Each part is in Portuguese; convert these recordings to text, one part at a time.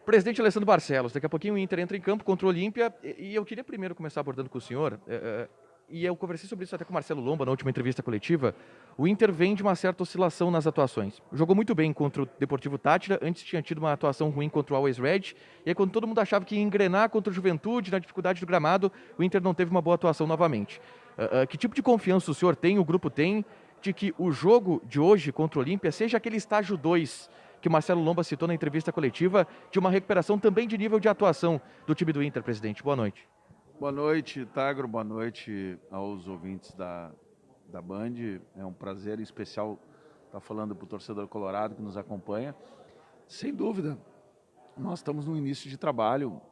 Presidente Alessandro Barcelos, daqui a pouquinho o Inter entra em campo contra o Olímpia e eu queria primeiro começar abordando com o senhor, e eu conversei sobre isso até com o Marcelo Lomba na última entrevista coletiva. O Inter vem de uma certa oscilação nas atuações. Jogou muito bem contra o Deportivo Táchira, antes tinha tido uma atuação ruim contra o Always Red, e aí quando todo mundo achava que ia engrenar contra o Juventude, na dificuldade do gramado, o Inter não teve uma boa atuação novamente. Que tipo de confiança o senhor tem, o grupo tem, de que o jogo de hoje contra o Olímpia seja aquele estágio 2 que o Marcelo Lomba citou na entrevista coletiva, de uma recuperação também de nível de atuação do time do Inter, presidente? Boa noite. Boa noite, Tagro. Boa noite aos ouvintes da Band. É um prazer em especial estar falando para o torcedor colorado que nos acompanha. Sem dúvida, nós estamos no início de trabalho,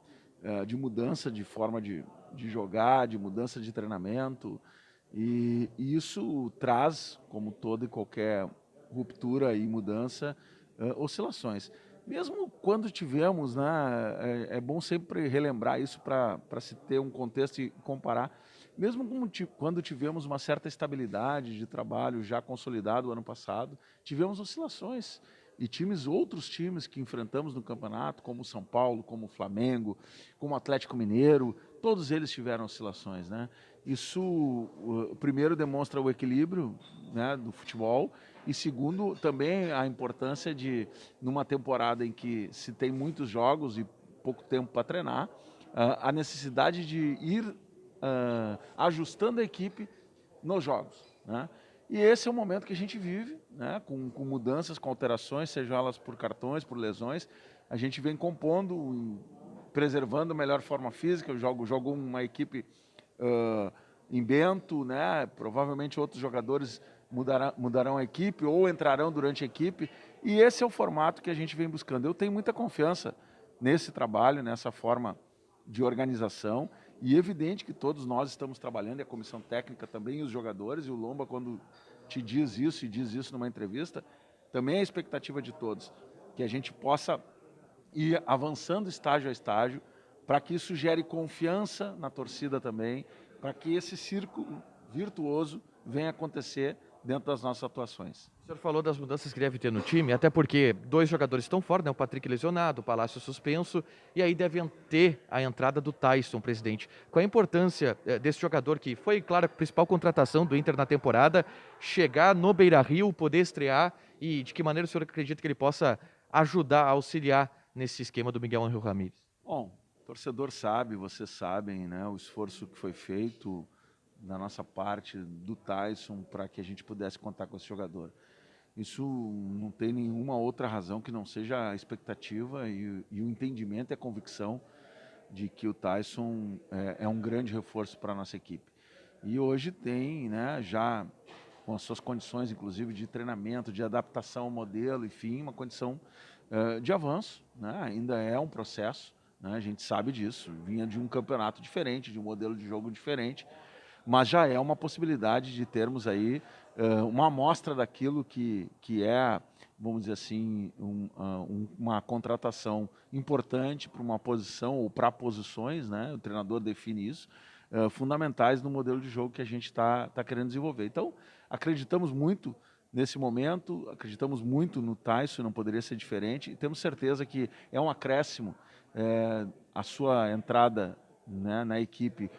de mudança de forma de jogar, de mudança de treinamento. E isso traz, como toda e qualquer ruptura e mudança, oscilações. Mesmo quando tivemos, né, é bom sempre relembrar isso para se ter um contexto e comparar. Mesmo quando tivemos uma certa estabilidade de trabalho já consolidado ano passado, tivemos oscilações. E outros times que enfrentamos no campeonato, como o São Paulo, como o Flamengo, como o Atlético Mineiro, todos eles tiveram oscilações, né? Isso, primeiro, demonstra o equilíbrio, né, do futebol, e segundo, também a importância de, numa temporada em que se tem muitos jogos e pouco tempo para treinar, a necessidade de ir ajustando a equipe nos jogos, né? E esse é o momento que a gente vive, né, com mudanças, com alterações, sejam elas por cartões, por lesões. A gente vem compondo, preservando a melhor forma física. Jogo uma equipe em Bento, né? Provavelmente outros jogadores mudarão a equipe ou entrarão durante a equipe. E esse é o formato que a gente vem buscando. Eu tenho muita confiança nesse trabalho, nessa forma de organização. E é evidente que todos nós estamos trabalhando, e a comissão técnica também, e os jogadores, e o Lomba, quando te diz isso e diz isso numa entrevista, também é a expectativa de todos, que a gente possa ir avançando estágio a estágio, para que isso gere confiança na torcida também, para que esse círculo virtuoso venha acontecer dentro das nossas atuações. O senhor falou das mudanças que deve ter no time, até porque dois jogadores estão fora, né? O Patrick lesionado, o Palácio suspenso, e aí devem ter a entrada do Tyson, presidente. Qual a importância desse jogador que foi, claro, a principal contratação do Inter na temporada, chegar no Beira-Rio, poder estrear, e de que maneira o senhor acredita que ele possa ajudar, auxiliar nesse esquema do Miguel Ángel Ramírez? Bom, o torcedor sabe, vocês sabem, né, o esforço que foi feito da nossa parte, do Tyson, para que a gente pudesse contar com esse jogador. Isso não tem nenhuma outra razão que não seja a expectativa e o entendimento e a convicção de que o Tyson é um grande reforço para a nossa equipe. E hoje tem, né, já com as suas condições, inclusive, de treinamento, de adaptação ao modelo, enfim, uma condição de avanço, né? Ainda é um processo, né? A gente sabe disso, vinha de um campeonato diferente, de um modelo de jogo diferente, mas já é uma possibilidade de termos aí uma amostra daquilo que é, vamos dizer assim, uma contratação importante para uma posição ou para posições, né? O treinador define isso, fundamentais no modelo de jogo que a gente está querendo desenvolver. Então, acreditamos muito nesse momento, acreditamos muito no Tyson, não poderia ser diferente, e temos certeza que é um acréscimo a sua entrada, né, na equipe,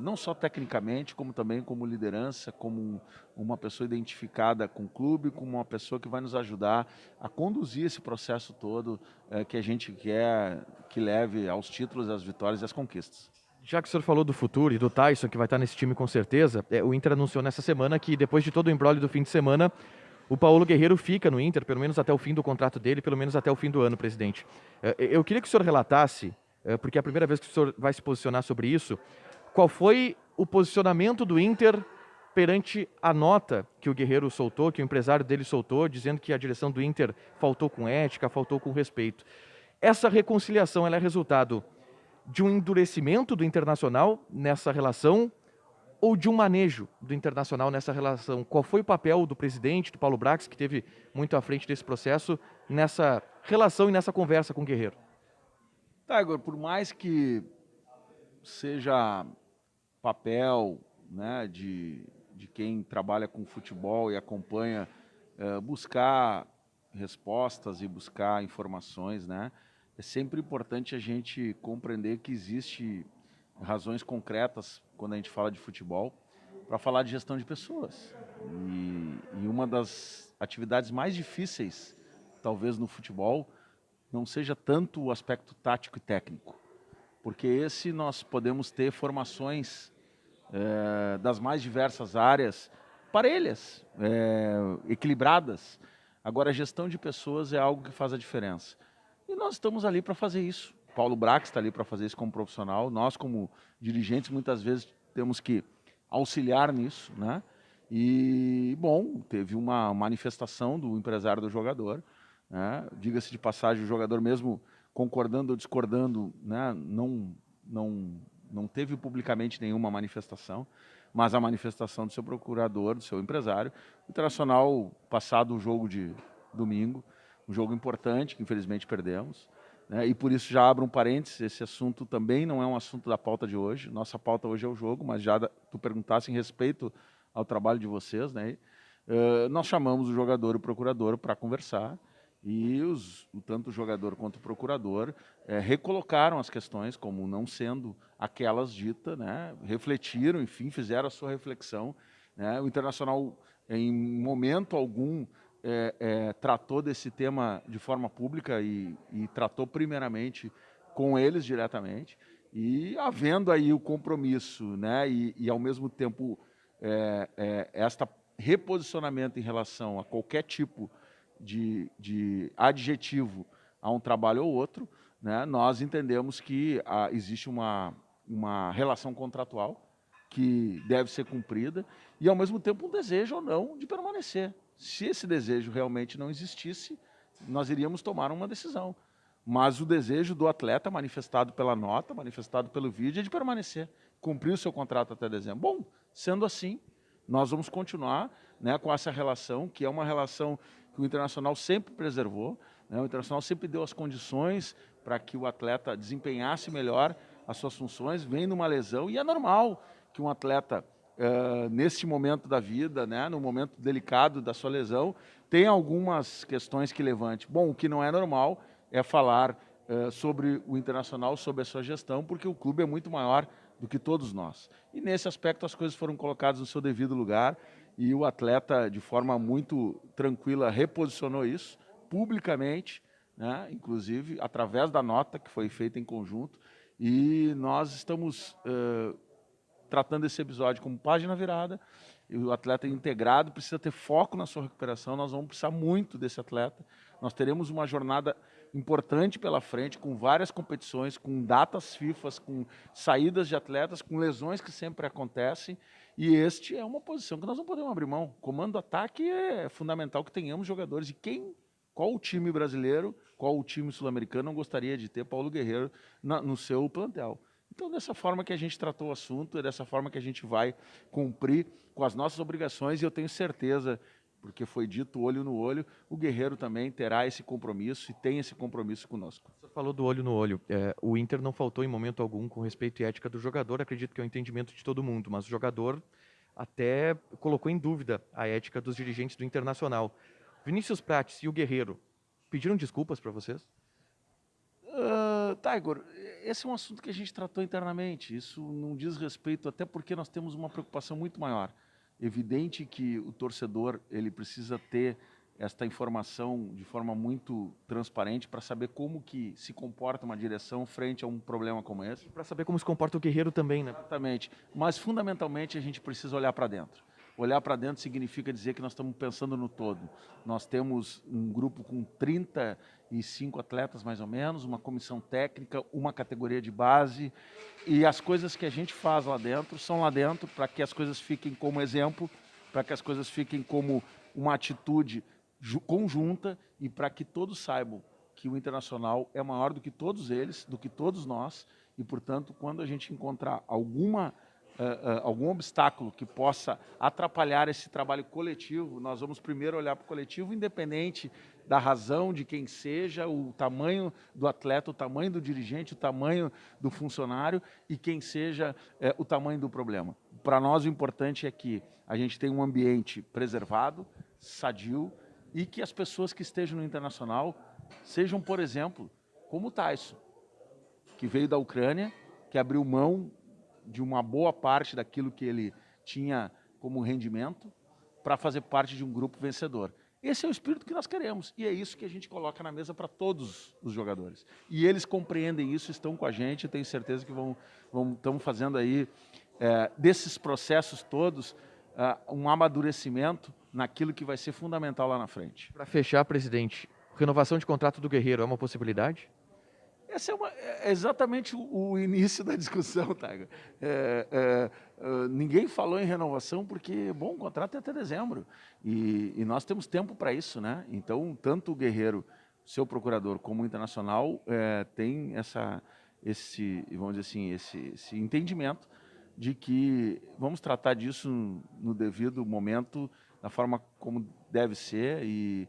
não só tecnicamente, como também como liderança, como uma pessoa identificada com o clube, como uma pessoa que vai nos ajudar a conduzir esse processo todo que a gente quer que leve aos títulos, às vitórias e às conquistas. Já que o senhor falou do futuro e do Tyson, que vai estar nesse time com certeza, o Inter anunciou nessa semana que, depois de todo o embrólio do fim de semana, o Paulo Guerreiro fica no Inter, pelo menos até o fim do contrato dele, pelo menos até o fim do ano, presidente. Eu queria que o senhor relatasse, porque é a primeira vez que o senhor vai se posicionar sobre isso, qual foi o posicionamento do Inter perante a nota que o Guerreiro soltou, que o empresário dele soltou, dizendo que a direção do Inter faltou com ética, faltou com respeito. Essa reconciliação ela é resultado de um endurecimento do Internacional nessa relação ou de um manejo do Internacional nessa relação? Qual foi o papel do presidente, do Paulo Brax, que teve muito à frente desse processo, nessa relação e nessa conversa com o Guerreiro? Tá, Igor, por mais que seja papel, né, de quem trabalha com futebol e acompanha, buscar respostas e buscar informações, né? é sempre importante a gente compreender que existe razões concretas quando a gente fala de futebol para falar de gestão de pessoas. E uma das atividades mais difíceis, talvez no futebol, não seja tanto o aspecto tático e técnico, porque esse nós podemos ter formações das mais diversas áreas, parelhas, equilibradas. Agora, a gestão de pessoas é algo que faz a diferença. E nós estamos ali para fazer isso. Paulo Brax está ali para fazer isso como profissional. Nós, como dirigentes, muitas vezes temos que auxiliar nisso, né? E, bom, teve uma manifestação do empresário do jogador, né? Diga-se de passagem, o jogador mesmo concordando ou discordando, né? Não teve publicamente nenhuma manifestação, mas a manifestação do seu procurador, do seu empresário. O Internacional, passado o jogo de domingo, um jogo importante, que infelizmente perdemos, né? E por isso já abro um parênteses, esse assunto também não é um assunto da pauta de hoje, nossa pauta hoje é o jogo, mas já tu perguntasse em respeito ao trabalho de vocês, né? Nós chamamos o jogador e o procurador para conversar, e tanto o jogador quanto o procurador recolocaram as questões como não sendo aquelas ditas, né? Refletiram, enfim, fizeram a sua reflexão, né? O Internacional, em momento algum, tratou desse tema de forma pública e tratou primeiramente com eles diretamente, e havendo aí o compromisso, né? E ao mesmo tempo esta reposicionamento em relação a qualquer tipo de adjetivo a um trabalho ou outro, né? Nós entendemos que existe uma relação contratual que deve ser cumprida e, ao mesmo tempo, um desejo ou não de permanecer. Se esse desejo realmente não existisse, nós iríamos tomar uma decisão. Mas o desejo do atleta, manifestado pela nota, manifestado pelo vídeo, é de permanecer, cumprir o seu contrato até dezembro. Bom, sendo assim, nós vamos continuar, né, com essa relação, que é uma relação que o Internacional sempre preservou, né? O Internacional sempre deu as condições para que o atleta desempenhasse melhor as suas funções, vem numa lesão, e é normal que um atleta, neste momento da vida, né, no momento delicado da sua lesão, tenha algumas questões que levante. Bom, o que não é normal é falar sobre o Internacional, sobre a sua gestão, porque o clube é muito maior do que todos nós. E nesse aspecto as coisas foram colocadas no seu devido lugar, e o atleta, de forma muito tranquila, reposicionou isso publicamente, né, inclusive através da nota que foi feita em conjunto, e nós estamos tratando esse episódio como página virada. E o atleta integrado precisa ter foco na sua recuperação, nós vamos precisar muito desse atleta. Nós teremos uma jornada importante pela frente, com várias competições, com datas FIFAs, com saídas de atletas, com lesões que sempre acontecem, e este é uma posição que nós não podemos abrir mão. Comando ataque é fundamental que tenhamos jogadores, e qual o time brasileiro, qual o time sul-americano não gostaria de ter Paulo Guerreiro no seu plantel? Então, dessa forma que a gente tratou o assunto, é dessa forma que a gente vai cumprir com as nossas obrigações, e eu tenho certeza, porque foi dito olho no olho, o Guerreiro também terá esse compromisso e tem esse compromisso conosco. Você falou do olho no olho. O Inter não faltou em momento algum com respeito e ética do jogador, acredito que é o entendimento de todo mundo, mas o jogador até colocou em dúvida a ética dos dirigentes do Internacional. Vinícius Prates e o Guerreiro pediram desculpas para vocês? Igor, esse é um assunto que a gente tratou internamente, isso não diz respeito, até porque nós temos uma preocupação muito maior. Evidente que o torcedor ele precisa ter esta informação de forma muito transparente para saber como que se comporta uma direção frente a um problema como esse. Para saber como se comporta o Guerreiro também, né? Exatamente, mas fundamentalmente a gente precisa olhar para dentro. Olhar para dentro significa dizer que nós estamos pensando no todo. Nós temos um grupo com 35 atletas, mais ou menos, uma comissão técnica, uma categoria de base, e as coisas que a gente faz lá dentro são lá dentro para que as coisas fiquem como exemplo, para que as coisas fiquem como uma atitude conjunta e para que todos saibam que o Internacional é maior do que todos eles, do que todos nós, e, portanto, quando a gente encontrar algum obstáculo que possa atrapalhar esse trabalho coletivo, nós vamos primeiro olhar para o coletivo, independente da razão de quem seja, o tamanho do atleta, o tamanho do dirigente, o tamanho do funcionário e quem seja o tamanho do problema. Para nós o importante é que a gente tenha um ambiente preservado, sadio, e que as pessoas que estejam no Internacional sejam, por exemplo, como o Tyson, que veio da Ucrânia, que abriu mão de uma boa parte daquilo que ele tinha como rendimento para fazer parte de um grupo vencedor. Esse é o espírito que nós queremos e é isso que a gente coloca na mesa para todos os jogadores. E eles compreendem isso, estão com a gente, eu tenho certeza que estamos fazendo aí, desses processos todos, um amadurecimento naquilo que vai ser fundamental lá na frente. Para fechar, presidente, renovação de contrato do Guerreiro é uma possibilidade? Esse é exatamente o início da discussão, Taga. Ninguém falou em renovação porque, bom, o contrato é até dezembro e nós temos tempo para isso, né? Então, tanto o Guerreiro, seu procurador, como o Internacional tem vamos dizer assim, esse entendimento de que vamos tratar disso no devido momento, da forma como deve ser e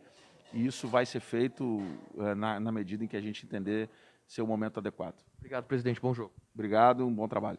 isso vai ser feito na medida em que a gente entender ser o momento adequado. Obrigado, presidente. Bom jogo. Obrigado, um bom trabalho.